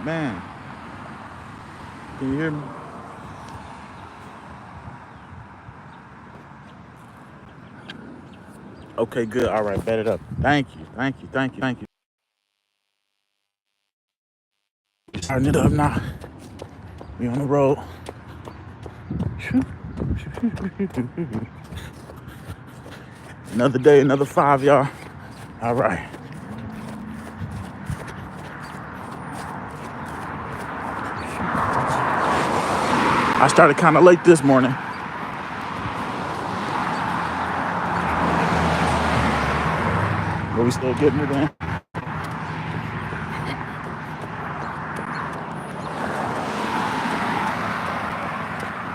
Man, can you hear me? Okay, good. All right, bet it up. Thank you. Starting it up now. We on the road. Another day, another 5, y'all. All right. I started kind of late this morning. But we still getting it in.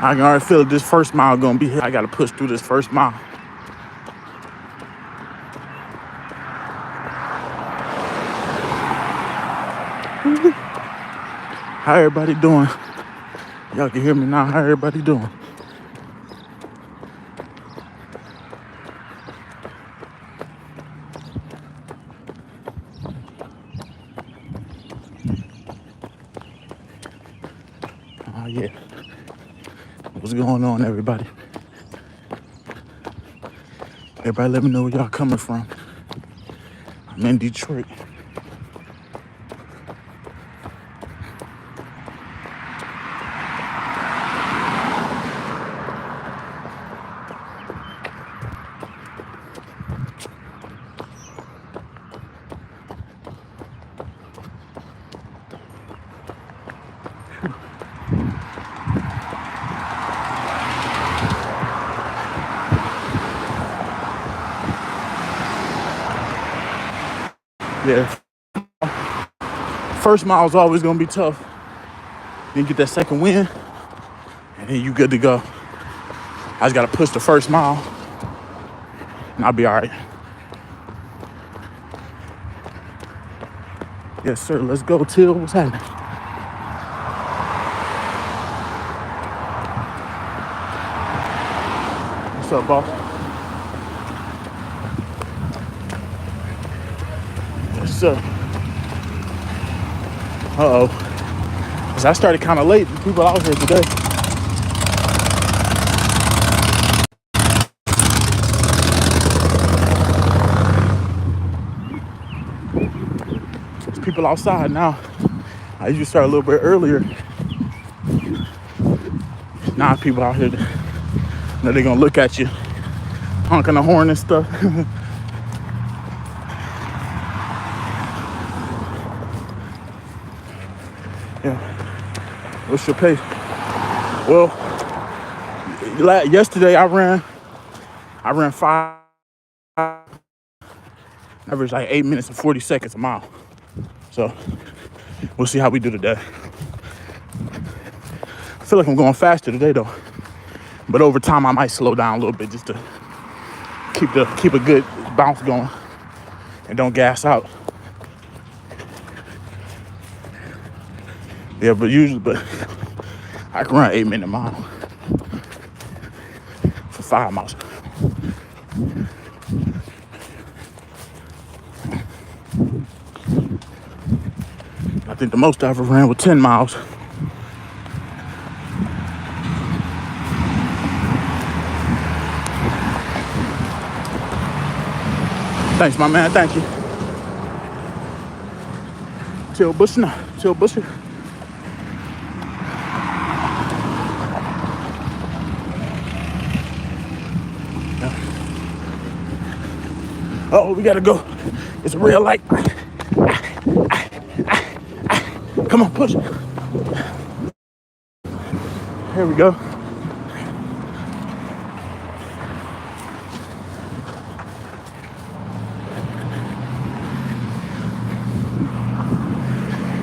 I can already feel this first mile gonna be hit. I gotta push through this first mile. How everybody doing? Y'all can hear me now. How everybody doing? Oh yeah. What's going on, everybody? Everybody let me know where y'all coming from. I'm in Detroit. Yeah. First mile is always gonna be tough. Then you get that second win, and then you good to go. I just gotta push the first mile, and I'll be all right. Yes, sir. Let's go, Till. What's happening? What's up, boss? Yes, sir. Uh-oh. Cause I started kind of late. The people out here today. There's people outside now. I usually start a little bit earlier. Now people out here, they're gonna look at you, honking the horn and stuff. Yeah. What's your pace? Well, yesterday I ran 5. Average like 8 minutes and 40 seconds a mile. So we'll see how we do today. I feel like I'm going faster today though. But over time I might slow down a little bit just to keep a good bounce going and don't gas out. Yeah, but I can run 8-minute mile for 5 miles. I think the most I ever ran was 10 miles. Thanks, my man. Thank you. Till Busher. Oh, we gotta go. It's a real light. Come on, push. Here we go.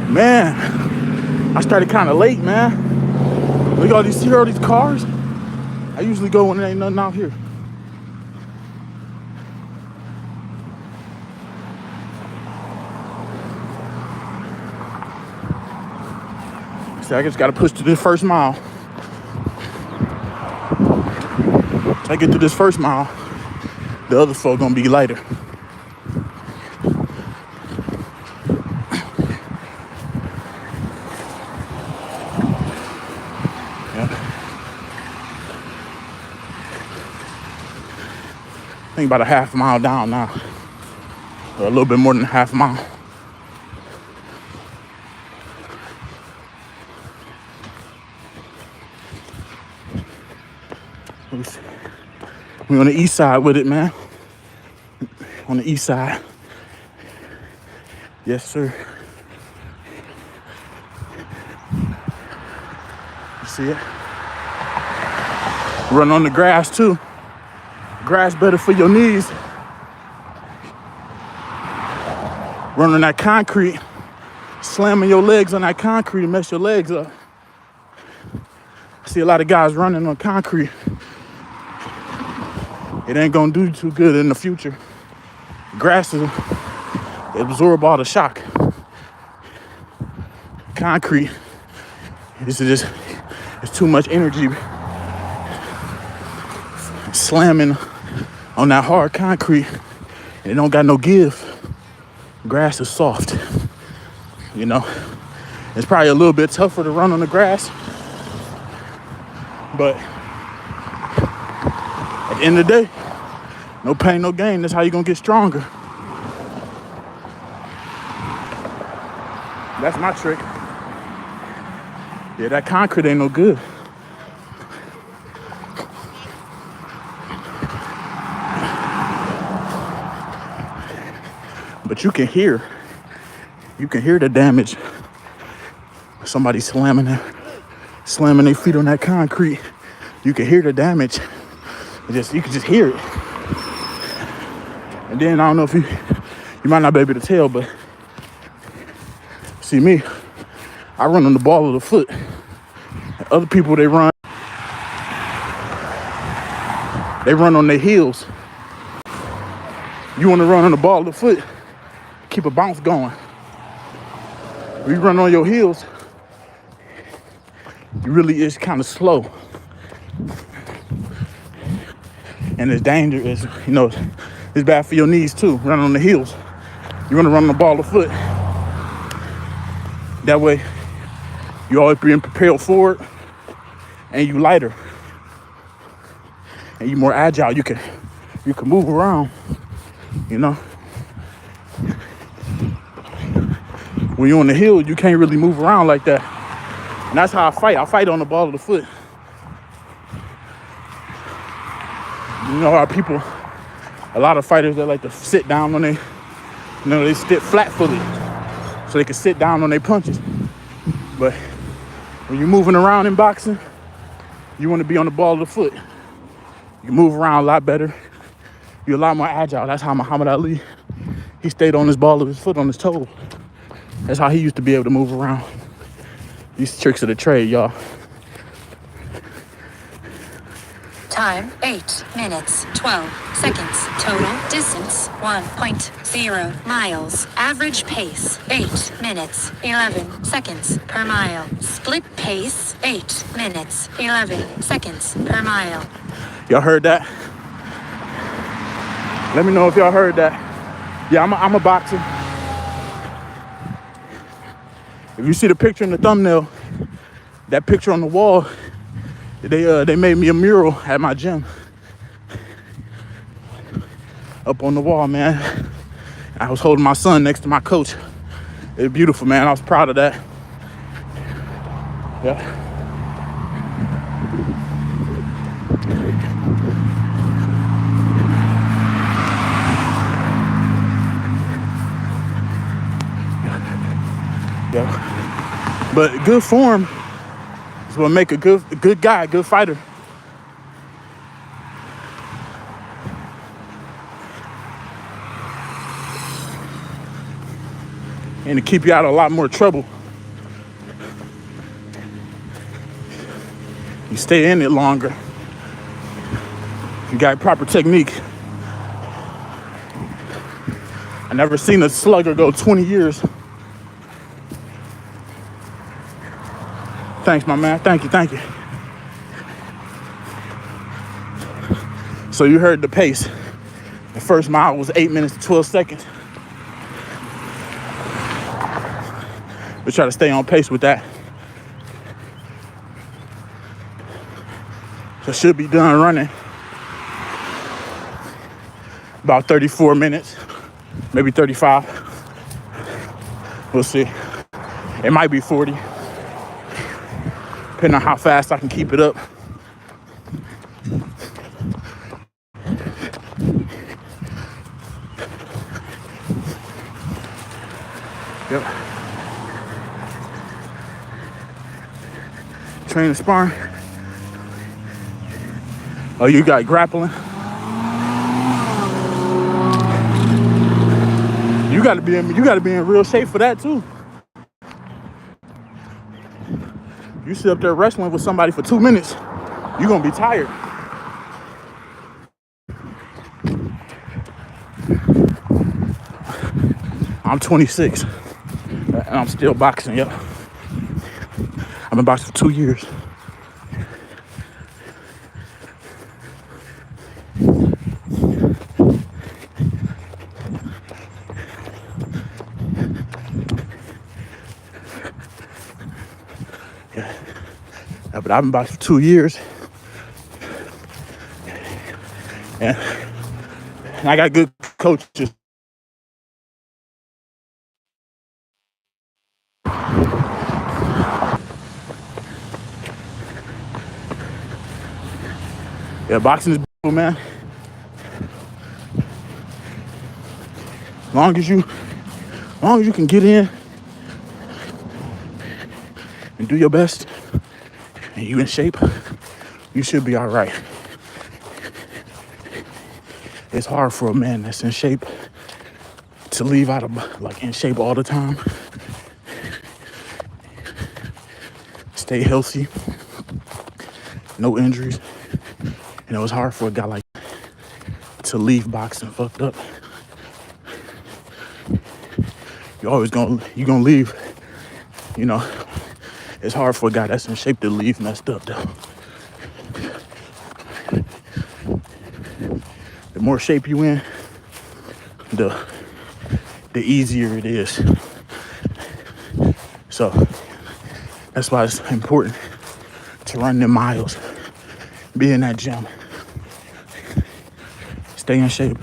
Man, I started kind of late, man. Look at all these cars. I usually go when there ain't nothing out here. See, I just gotta push to this first mile. If I get to this first mile, the other folk gonna be lighter. think about a half mile down now, or a little bit more than a half mile. We on the east side with it, man. On the east side. Yes, sir. You see it? Run on the grass too. Grass better for your knees. Run on that concrete. Slamming your legs on that concrete and mess your legs up. I see a lot of guys running on concrete. It ain't gonna do too good in the future. Grass will absorb all the shock. Concrete, it's too much energy slamming on that hard concrete, and it don't got no give. Grass is soft, you know. It's probably a little bit tougher to run on the grass, but at the end of the day, no pain, no gain. That's how you're gonna get stronger. That's my trick. Yeah, that concrete ain't no good. But you can hear the damage. Somebody slamming their feet on that concrete. You can hear the damage. You can just hear it. And then I don't know if you might not be able to tell, but see me, I run on the ball of the foot. Other people, they run on their heels. You want to run on the ball of the foot, keep a bounce going. When you run on your heels, you really is kind of slow. And it's dangerous, you know, it's bad for your knees too, running on the heels. You want to run on the ball of the foot. That way, you always being prepared forward, and you lighter, and you more agile. You can move around, you know. When you're on the hill, you can't really move around like that, and that's how I fight. I fight on the ball of the foot. You know how people, a lot of fighters that like to sit down on they sit flat-footed, so they can sit down on their punches. But when you're moving around in boxing, you want to be on the ball of the foot. You move around a lot better. You're a lot more agile. That's how Muhammad Ali, he stayed on his ball of his foot on his toe. That's how he used to be able to move around. These tricks of the trade, y'all. Time 8 minutes 12 seconds. Total distance 1.0 miles. Average pace 8 minutes 11 seconds per mile. Split pace 8 minutes 11 seconds per mile. Y'all heard that? Let me know if y'all heard that. Yeah, I'm a boxer. If you see the picture in the thumbnail, that picture on the wall, they made me a mural at my gym. Up on the wall, man. I was holding my son next to my coach. It was beautiful, man. I was proud of that. Yeah. Yeah. But good form is what make a good guy, a good fighter. And to keep you out of a lot more trouble. You stay in it longer. You got proper technique. I never seen a slugger go 20 years. Thanks, my man. Thank you. So you heard the pace. The first mile was 8 minutes and 12 seconds. We try to stay on pace with that. So should be done running about 34 minutes, maybe 35. We'll see. It might be 40, depending on how fast I can keep it up. Yep. Training sparring. Oh, you got grappling. You gotta be in real shape for that too. You sit up there wrestling with somebody for 2 minutes, you're gonna be tired. I'm 26 and I'm still boxing, yep. I've been boxing for 2 years. Yeah. But I've been boxing for 2 years. And I got good coaches. Yeah, boxing is beautiful, man. As long as you can get in and do your best and you in shape, you should be all right. It's hard for a man that's in shape to leave out of like in shape all the time. Stay healthy, no injuries. You know, it's hard for a guy like to leave boxing fucked up. You're gonna leave. You know, it's hard for a guy that's in shape to leave messed up though. The more shape you in, the easier it is. So that's why it's important to run them miles, be in that gym, stay in shape,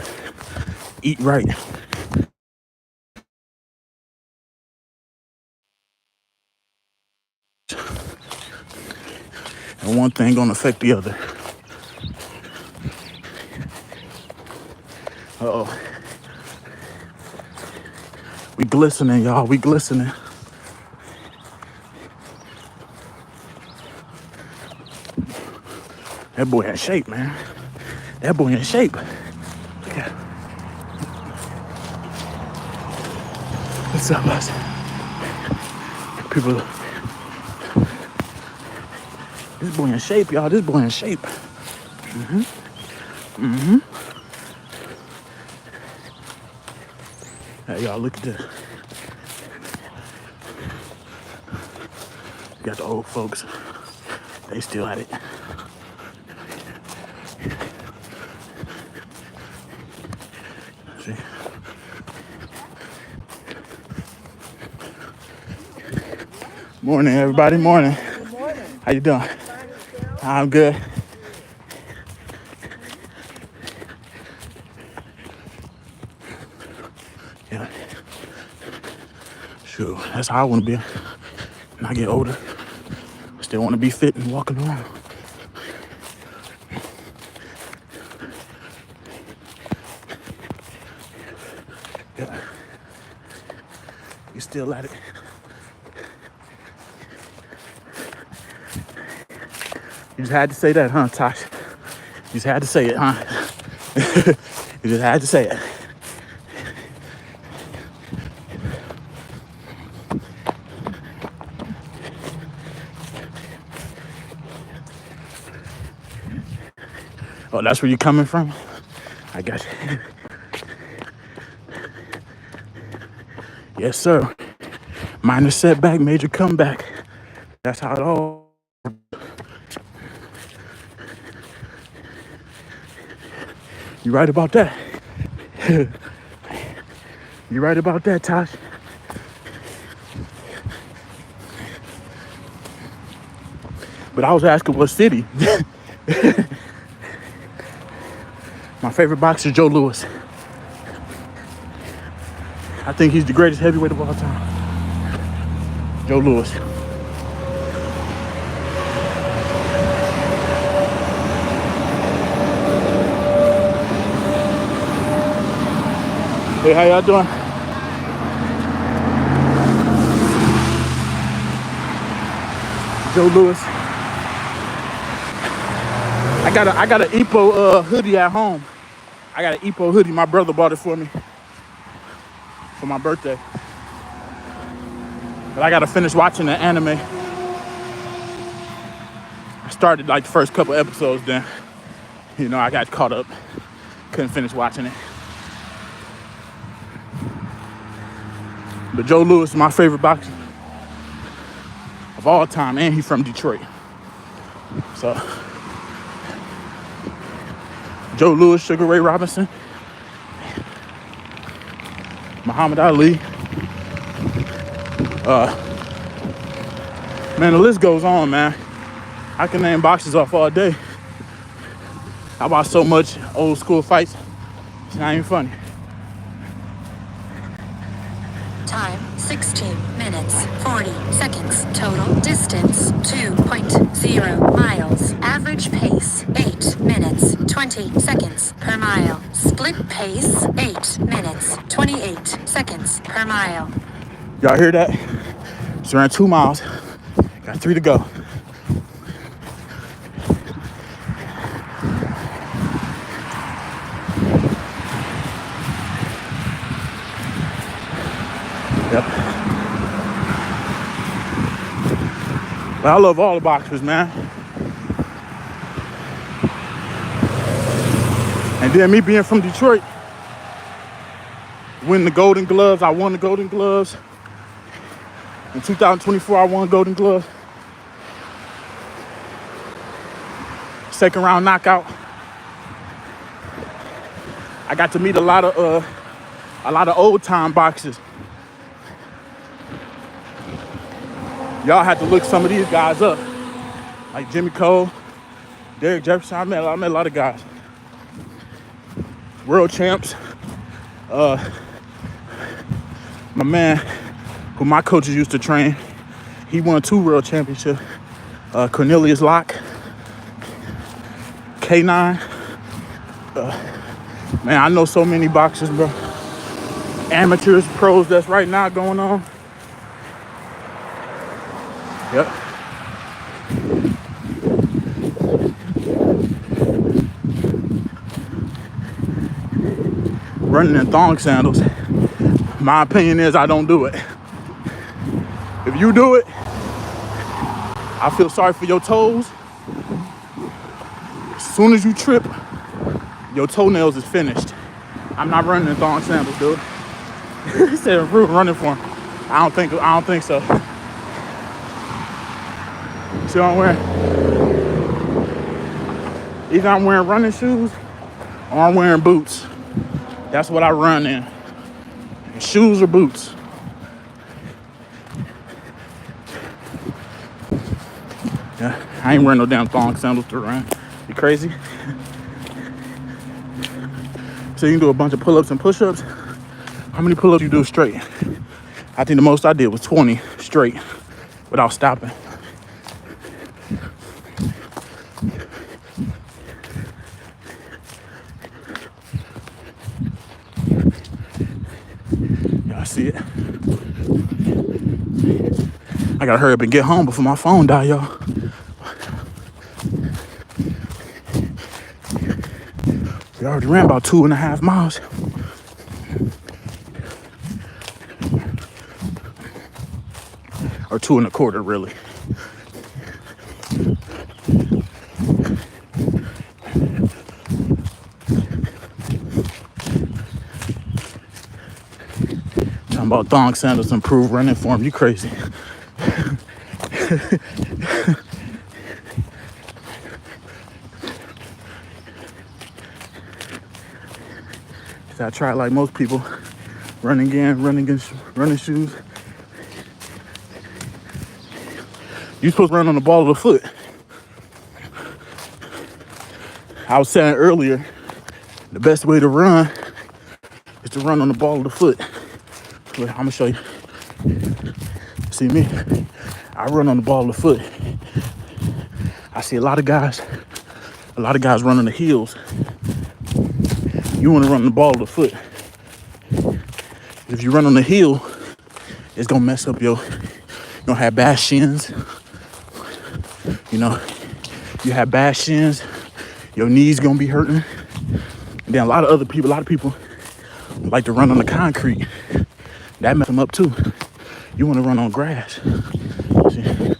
eat right. And one thing gonna affect the other. Uh-oh. We glistening, y'all, we glistening. That boy in shape, man. That boy in shape. Look at him. What's up, guys? People, this boy in shape, y'all. This boy in shape. Hey, y'all, look at this. You got the old folks. They still at it. See? Morning, everybody. Morning. Good morning. How you doing? Fine, yourself? I'm good. Yeah. Sure. That's how I want to be. When I get older, I still want to be fit and walking around. Yeah. You still at it. You just had to say that, huh, Tosh? You just had to say it, huh? You just had to say it. Oh, that's where you're coming from? I got you. Yes, sir. Minor setback, major comeback. That's how it all. You right about that. You right about that, Tosh. But I was asking what city. My favorite boxer, Joe Louis. I think he's the greatest heavyweight of all time. Joe Louis. Hey, how y'all doing? Joe Louis. I got an Epo hoodie at home. I got an Epo hoodie. My brother bought it for me for my birthday. But I gotta finish watching the anime. I started like the first couple episodes, then, you know, I got caught up. Couldn't finish watching it. But Joe Louis is my favorite boxer of all time, and he's from Detroit. So, Joe Louis, Sugar Ray Robinson, Muhammad Ali. Man, the list goes on, man. I can name boxers off all day. I watch so much old school fights. It's not even funny. Time 16 minutes 40 seconds. Total distance 2.0 miles. Average pace 8 minutes 20 seconds per mile. Split pace 8 minutes 28 seconds per mile. Y'all hear that? Just ran 2 miles. Got 3 to go. Yep. But I love all the boxers, man. And then me being from Detroit, winning the Golden Gloves, I won the Golden Gloves. In 2024, I won Golden Glove. Second round knockout. I got to meet a lot of old time boxers. Y'all have to look some of these guys up, like Jimmy Cole, Derek Jefferson. I met a lot of guys. World champs. My man, who my coaches used to train, he won 2 world championships. Cornelius Locke, K9. Man, I know so many boxers, bro. Amateurs, pros that's right now going on. Yep. Running in thong sandals. My opinion is I don't do it. If you do it, I feel sorry for your toes. As soon as you trip, your toenails is finished. I'm not running in thong sandals, dude. He said running for him. I don't think so. See what I'm wearing? Either I'm wearing running shoes or I'm wearing boots. That's what I run in. Shoes or boots. Yeah, I ain't wearing no damn thong sandals to run. You crazy? So you can do a bunch of pull-ups and push-ups. How many pull-ups you do straight? I think the most I did was 20 straight without stopping. See it. I gotta hurry up and get home before my phone die, y'all. We already ran about 2.5 miles. Or 2.25, really. About thong sandals improve running form. You crazy. I tried like most people, running shoes. You're supposed to run on the ball of the foot. I was saying earlier, the best way to run is to run on the ball of the foot. But I'm gonna show you. See me? I run on the ball of the foot. I see a lot of guys run on the heels. You want to run the ball of the foot. If you run on the heel, it's gonna mess up you're gonna have bad shins. You know, you have bad shins, your knees gonna be hurting. And then a lot of people like to run on the concrete. That messes them up too. You wanna run on grass. See?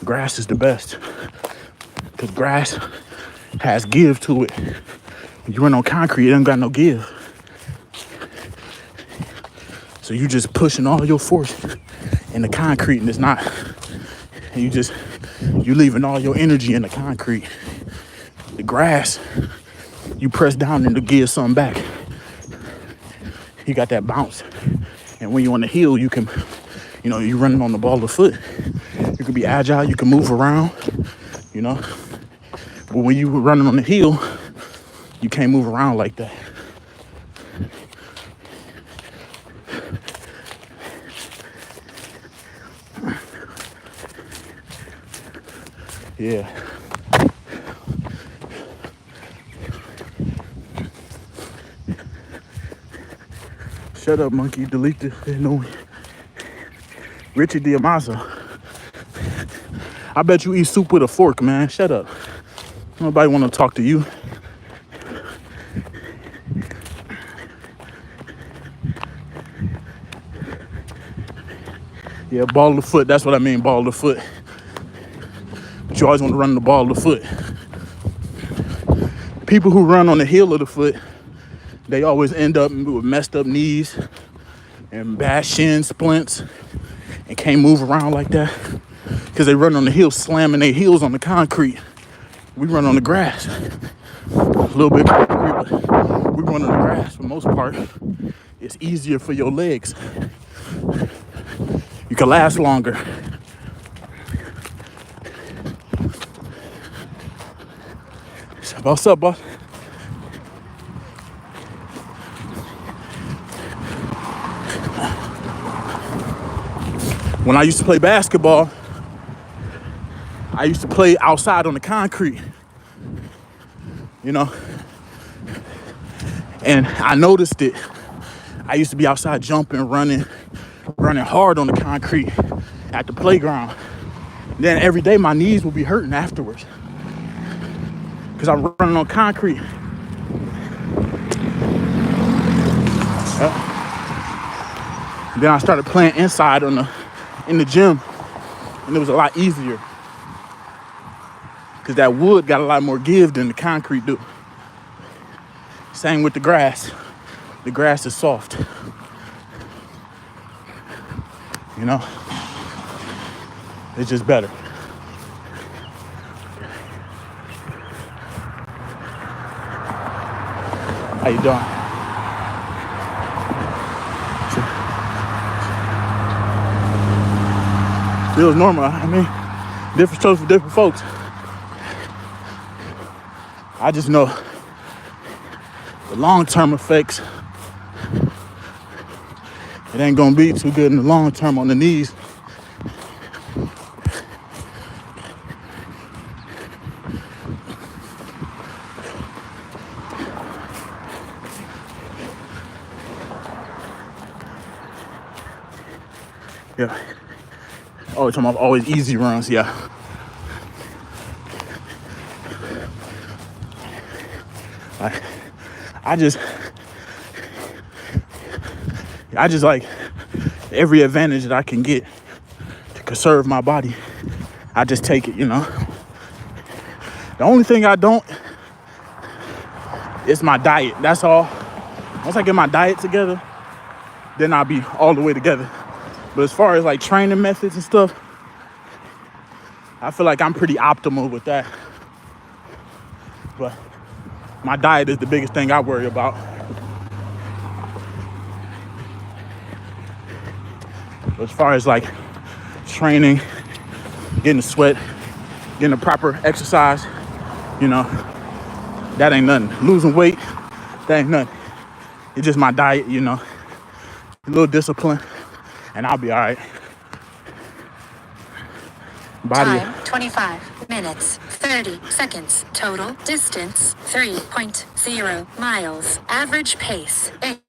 Grass is the best. Because grass has give to it. When you run on concrete, it ain't got no give. So you just pushing all your force in the concrete, and it's not, and you leaving all your energy in the concrete. The grass, you press down and to give something back. You got that bounce. And when you're on the hill, you can, you're running on the ball of the foot. You can be agile, you can move around, But when you were running on the hill, you can't move around like that. Yeah. Shut up, monkey. Delete this. No. Richard Diamaso. I bet you eat soup with a fork, man. Shut up. Nobody want to talk to you. Yeah, ball of the foot. That's what I mean, ball of the foot. But you always want to run the ball of the foot. People who run on the heel of the foot, they always end up with messed up knees and bad shin splints and can't move around like that because they run on the heel, slamming their heels on the concrete. We run on the grass. A little bit concrete, but we run on the grass for the most part. It's easier for your legs. You can last longer. What's up, boss? When I used to play basketball, I used to play outside on the concrete, and I noticed it. I used to be outside jumping, running hard on the concrete at the playground. Then every day my knees would be hurting afterwards because I'm running on concrete. Then I started playing inside in the gym, and it was a lot easier because that wood got a lot more give than the concrete do. Same with the grass. The grass is soft. It's just better. How you doing? Feels normal. I mean, different strokes for different folks. I just know the long-term effects, it ain't gonna be too good in the long term on the knees. Yeah. Oh, you're talking about always easy runs, yeah. I just like every advantage that I can get to conserve my body. I just take it, The only thing I don't is my diet. That's all. Once I get my diet together, then I'll be all the way together. But as far as like training methods and stuff, I feel like I'm pretty optimal with that. But my diet is the biggest thing I worry about. But as far as like training, getting the sweat, getting the proper exercise, that ain't nothing. Losing weight, that ain't nothing. It's just my diet, a little discipline, and I'll be all right. Body. Time 25 minutes 30 seconds. Total distance 3.0 miles. Average pace 8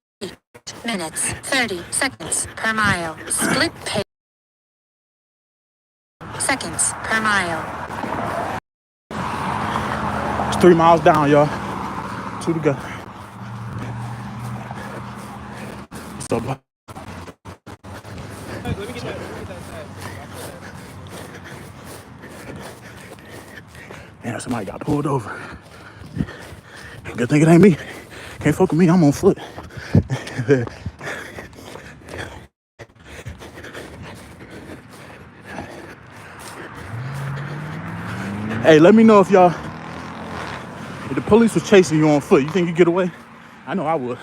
minutes 30 seconds per mile. Split pace seconds per mile. It's 3 miles down, y'all. 2 to go. What's up, bud? Man, somebody got pulled over. Good thing it ain't me. Can't fuck with me, I'm on foot. Hey, let me know if the police was chasing you on foot, you think you'd get away? I know I would.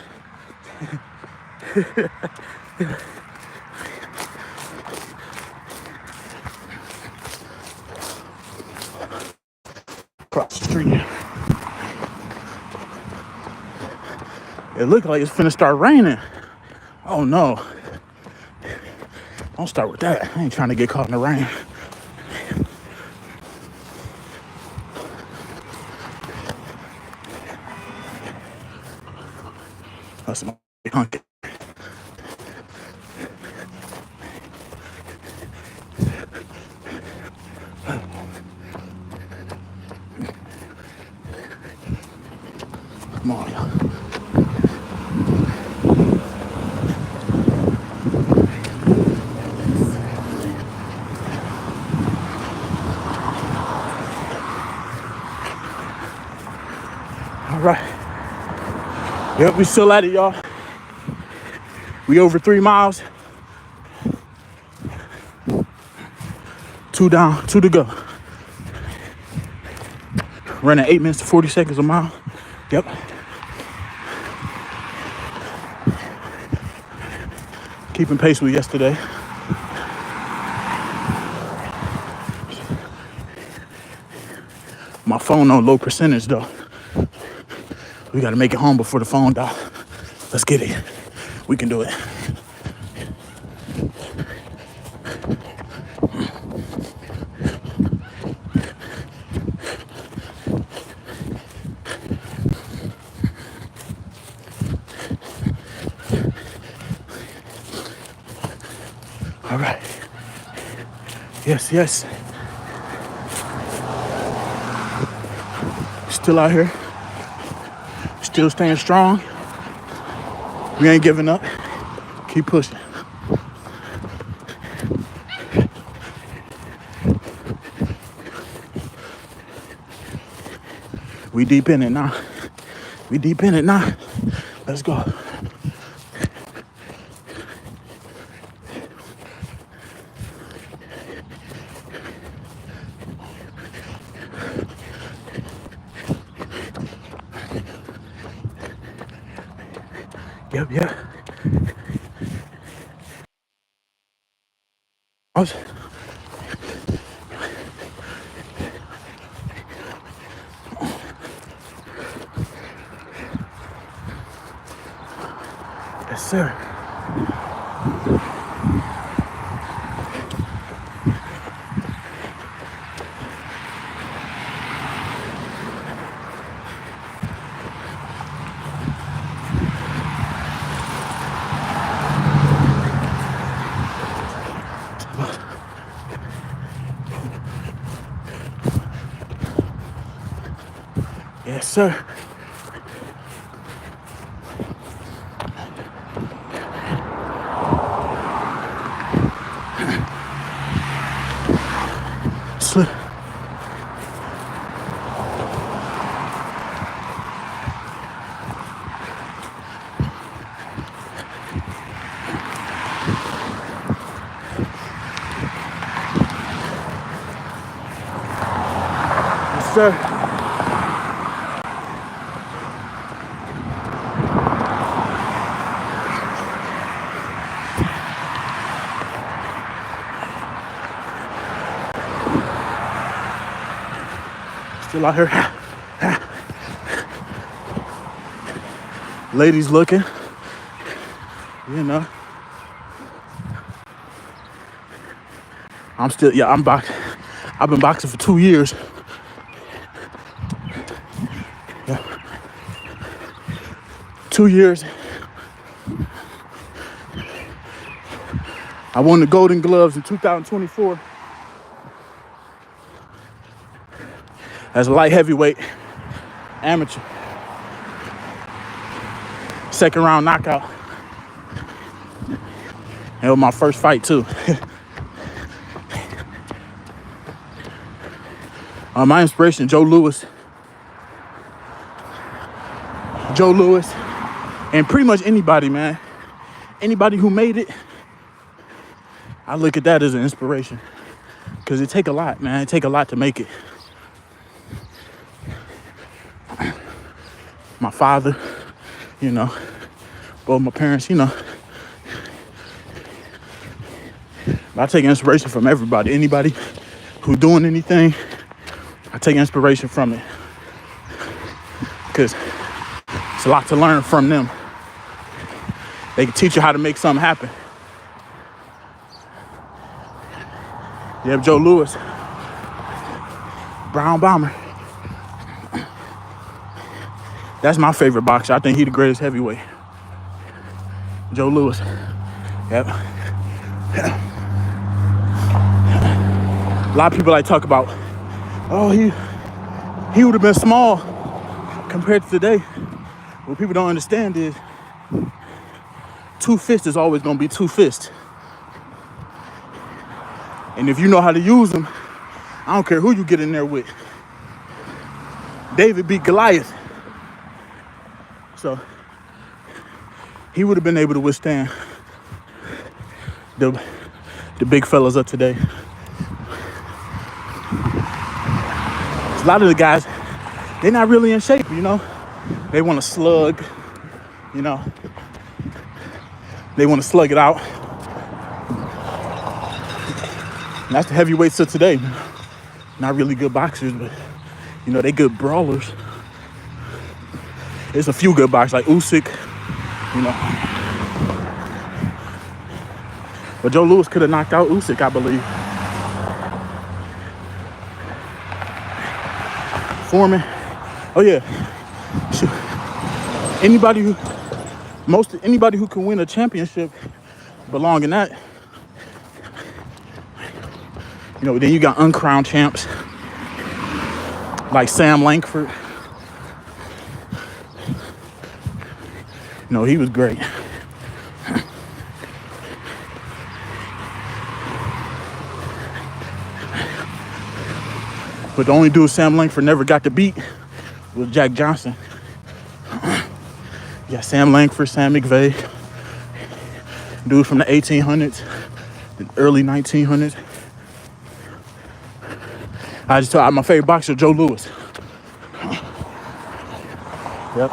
Across the street. It looked like it's finna start raining. Oh no. Don't start with that. I ain't trying to get caught in the rain. That's my hunky. Come on, y'all. All right. Yep, we still at it, y'all. We over 3 miles. 2 down, 2 to go. Running 8 minutes to 40 seconds a mile. Yep. Keeping pace with yesterday. My phone on low percentage though. We gotta make it home before the phone dies. Let's get it. We can do it. All right. Yes, yes. Still out here. Still staying strong. We ain't giving up. Keep pushing. We deep in it now. We deep in it now. Let's go. Yep, yep. Yes, sir. Yes, sir. Slip. Yes, sir. Still out here. Ladies looking, you know, I've been boxing for 2 years. Yeah. 2 years. I won the Golden Gloves in 2024 as a light heavyweight amateur. Second round knockout. And it was my first fight too. My inspiration, Joe Louis, and pretty much anybody, man. Anybody who made it, I look at that as an inspiration. Because it take a lot, man. It take a lot to make it. My father, you know, both my parents, you know. I take inspiration from everybody. Anybody who doing anything, I take inspiration from it. Because it's a lot to learn from them. They can teach you how to make something happen. You have Joe Louis, Brown Bomber. That's my favorite boxer. I think he's the greatest heavyweight. Joe Louis. Yep. A lot of people like talk about, oh, he would have been small compared to today. What people don't understand is two fists is always gonna be two fists. And if you know how to use them, I don't care who you get in there with. David beat Goliath. So he would have been able to withstand the big fellas of today. A lot of the guys, they're not really in shape, you know. They want to slug, you know. They want to slug it out. And that's the heavyweights of today. Not really good boxers, but, you know, they good brawlers. There's a few good boxers like Usyk, you know. But Joe Louis could have knocked out Usyk, I believe. Foreman. Oh yeah. Shoot. Anybody who can win a championship belong in that. You know, then you got uncrowned champs like Sam Langford. You know, he was great. But the only dude Sam Langford never got to beat was Jack Johnson. Yeah, Sam Langford, Sam McVeigh. Dude from the 1800s, the early 1900s. I just told my favorite boxer, Joe Louis. Yep.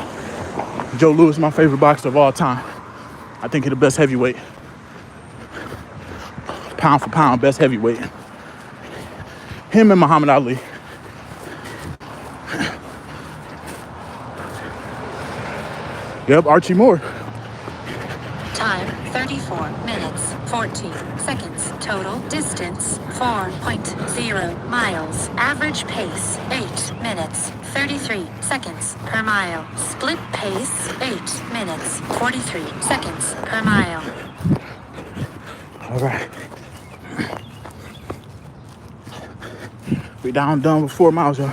Joe Louis is my favorite boxer of all time. I think he's the best heavyweight. Pound for pound, best heavyweight. Him and Muhammad Ali. Yep, Archie Moore. Time, 34 minutes, 14 seconds. Total distance, 4.0 miles. Average pace, 8 minutes, 33 seconds per mile. Split pace, 8 minutes, 43 seconds per mile. All right. We done with 4 miles, y'all.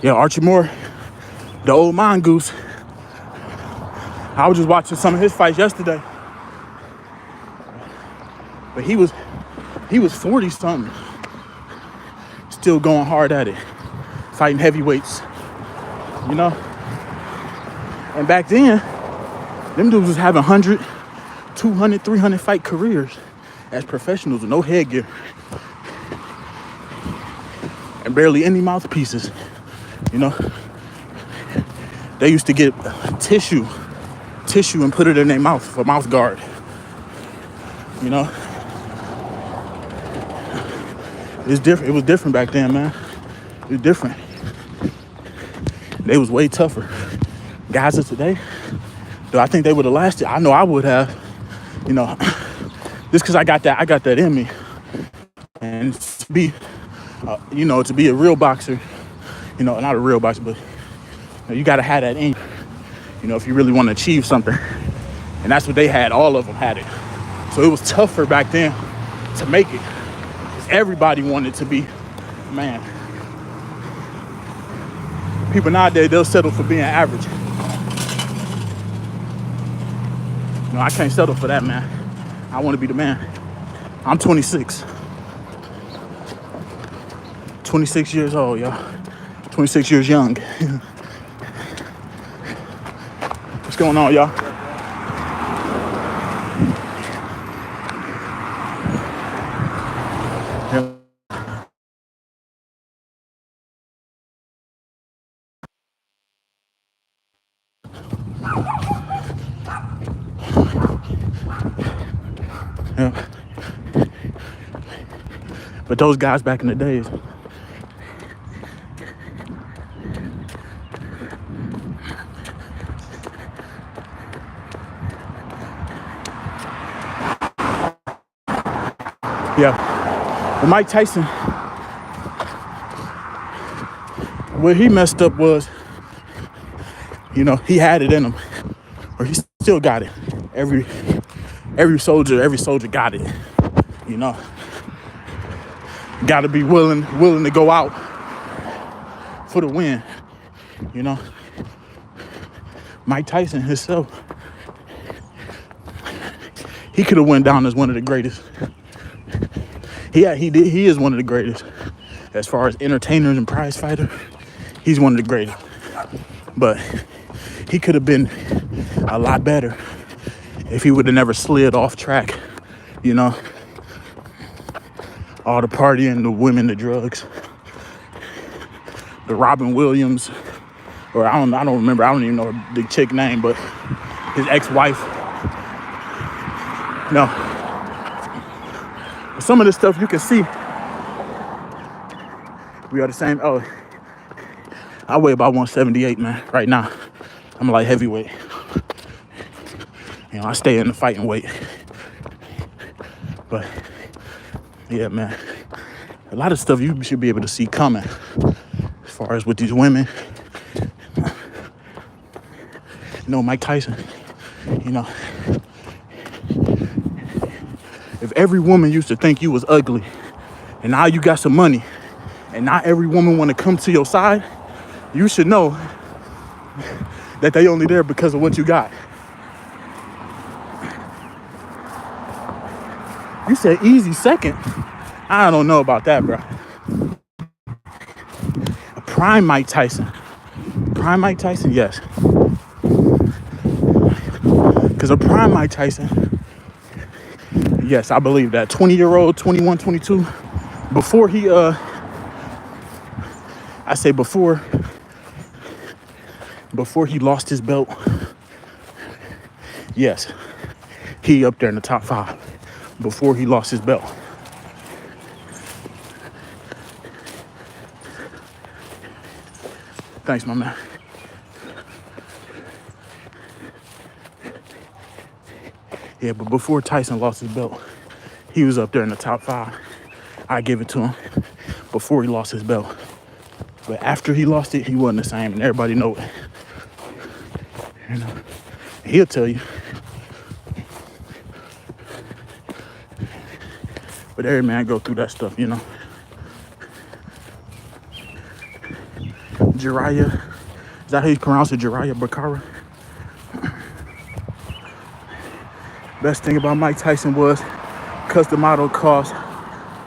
Yeah, Archie Moore, the old mongoose. I was just watching some of his fights yesterday. But he was 40 something. Still going hard at it. Fighting heavyweights. You know? And back then, them dudes was having 100, 200, 300 fight careers as professionals with no headgear. And barely any mouthpieces. You know? They used to get tissue and put it in their mouth for mouth guard. You know? It's different. It was different back then, man. It was different. They was way tougher. Guys of today, though I think they would have lasted. I know I would have. You know, just because I got that in me. And And to be, to be a real boxer, not a real boxer, but you got to have that in you, if you really want to achieve something. And that's what they had. All of them had it. So it was tougher back then to make it. Because everybody wanted to be, man. People nowadays, they'll settle for being average. No, I can't settle for that, man. I want to be the man. I'm 26. 26 years old, y'all. 26 years young. What's going on, y'all? Yeah. Yeah. But those guys back in the days, yeah. But Mike Tyson, where he messed up was, he had it in him, or he still got it. Every soldier got it. Got to be willing to go out for the win. Mike Tyson himself, he could have went down as one of the greatest. Yeah, he did. He is one of the greatest as far as entertainers and prize fighter. He's one of the greatest, but he could have been a lot better if he would have never slid off track. All the partying, the women, the drugs, the Robin Williams, or I don't remember. I don't even know the chick name, but his ex-wife. No. Some of this stuff you can see. We are the same. Oh, I weigh about 178, man. Right now, I'm like heavyweight. I stay in the fighting weight. But yeah, man, a lot of stuff you should be able to see coming. As far as with these women, Mike Tyson, if every woman used to think you was ugly, and now you got some money, and not every woman want to come to your side, you should know that they only there because of what you got. You said easy second. I don't know about that, bro. A prime Mike Tyson. Prime Mike Tyson, yes. Because a prime Mike Tyson, yes, I believe that. 20-year-old, 21, 22. Before he, before he lost his belt, yes, he up there in the top 5 before he lost his belt. Thanks, my man. Yeah, but before Tyson lost his belt, he was up there in the top 5. I give it to him before he lost his belt. But after he lost it, he wasn't the same, and everybody know it. He'll tell you. But every man go through that stuff, Jiraiya, is that how you pronounce it, Jiraiya Bakara? Best thing about Mike Tyson was custom auto cost.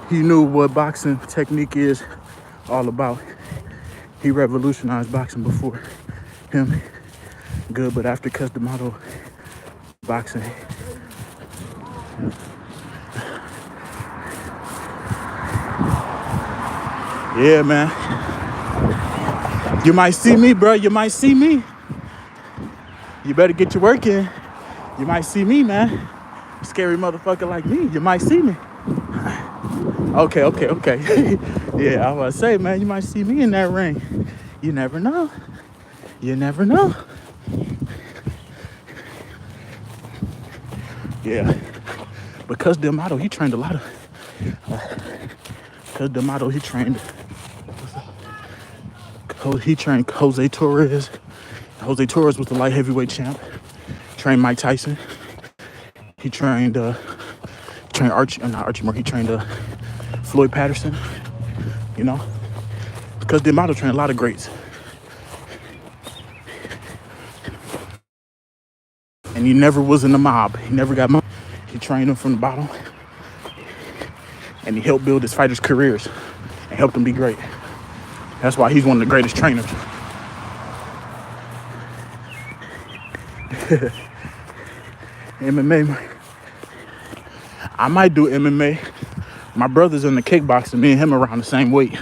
He knew what boxing technique is all about. He revolutionized boxing before him. Good, but after custom auto boxing, yeah, man. You might see me, bro. You might see me. You better get your work in. You might see me, man. Scary motherfucker like me. You might see me. Okay. Yeah, I was about to say, man, you might see me in that ring. You never know. You never know. Yeah. Because D'Amato, he trained a lot of Because D'Amato, he trained Jose Torres. Jose Torres was the light heavyweight champ. Trained Mike Tyson. He trained not Archie Moore. He trained Floyd Patterson. You know, because D'Amato trained a lot of greats. And he never was in the mob. He never got money. He trained them from the bottom. And he helped build his fighters' careers and helped them be great. That's why he's one of the greatest trainers. MMA. I might do MMA. My brother's in the kickboxing. Me and him around the same weight.